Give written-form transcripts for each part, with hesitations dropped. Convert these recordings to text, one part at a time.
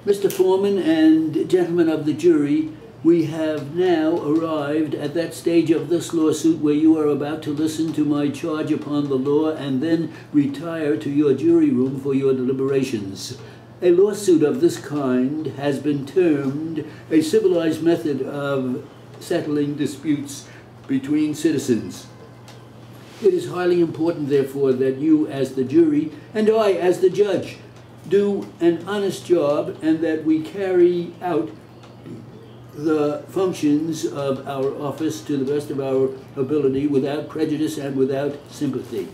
Mr. Foreman and gentlemen of the jury, we have now arrived at that stage of this lawsuit where you are about to listen to my charge upon the law and then retire to your jury room for your deliberations. A lawsuit of this kind has been termed a civilized method of settling disputes between citizens. It is highly important, therefore, that you as the jury and I as the judge do an honest job and that we carry out the functions of our office to the best of our ability without prejudice and without sympathy.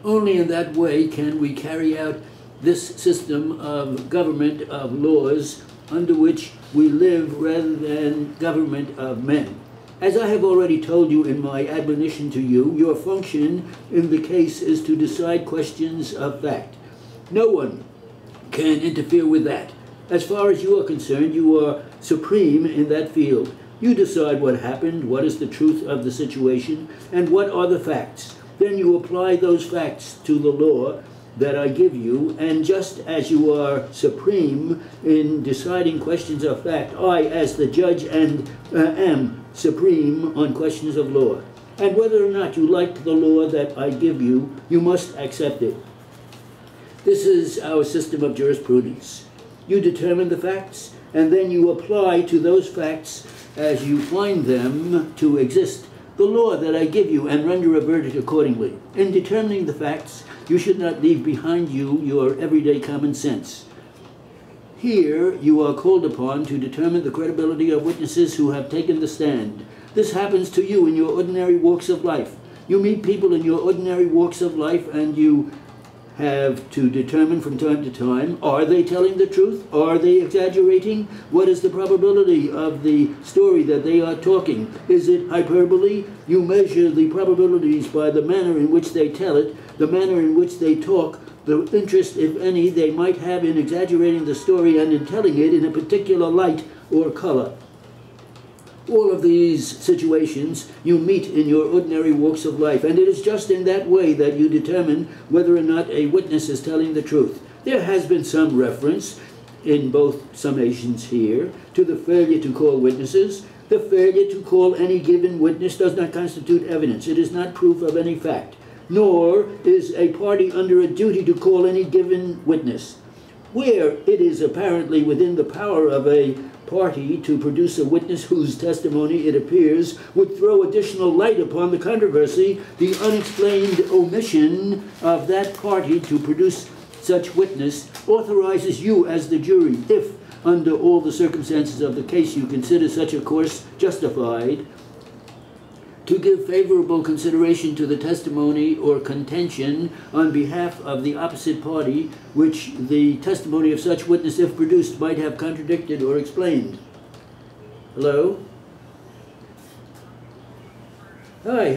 Only in that way can we carry out this system of government of laws under which we live rather than government of men. As I have already told you in my admonition to you, your function in the case is to decide questions of fact. No one can interfere with that. As far as you are concerned, you are supreme in that field. You decide what happened, what is the truth of the situation, and what are the facts. Then you apply those facts to the law that I give you, and just as you are supreme in deciding questions of fact, I, as the judge, am supreme on questions of law. And whether or not you like the law that I give you, you must accept it. This is our system of jurisprudence. You determine the facts, and then you apply to those facts as you find them to exist the law that I give you and render a verdict accordingly. In determining the facts, you should not leave behind you your everyday common sense. Here, you are called upon to determine the credibility of witnesses who have taken the stand. This happens to you in your ordinary walks of life. You meet people in your ordinary walks of life and you have to determine from time to time, are they telling the truth? Are they exaggerating? What is the probability of the story that they are talking? Is it hyperbole? You measure the probabilities by the manner in which they tell it, the manner in which they talk, the interest, if any, they might have in exaggerating the story and in telling it in a particular light or color. All of these situations you meet in your ordinary walks of life, and it is just in that way that you determine whether or not a witness is telling the truth. There has been some reference in both summations here to the failure to call witnesses. The failure to call any given witness does not constitute evidence. It is not proof of any fact, nor is a party under a duty to call any given witness. Where it is apparently within the power of a party to produce a witness whose testimony, it appears, would throw additional light upon the controversy, the unexplained omission of that party to produce such witness authorizes you as the jury, if under all the circumstances of the case you consider such a course justified, to give favorable consideration to the testimony or contention on behalf of the opposite party, which the testimony of such witness, if produced, might have contradicted or explained. Hello? Hi.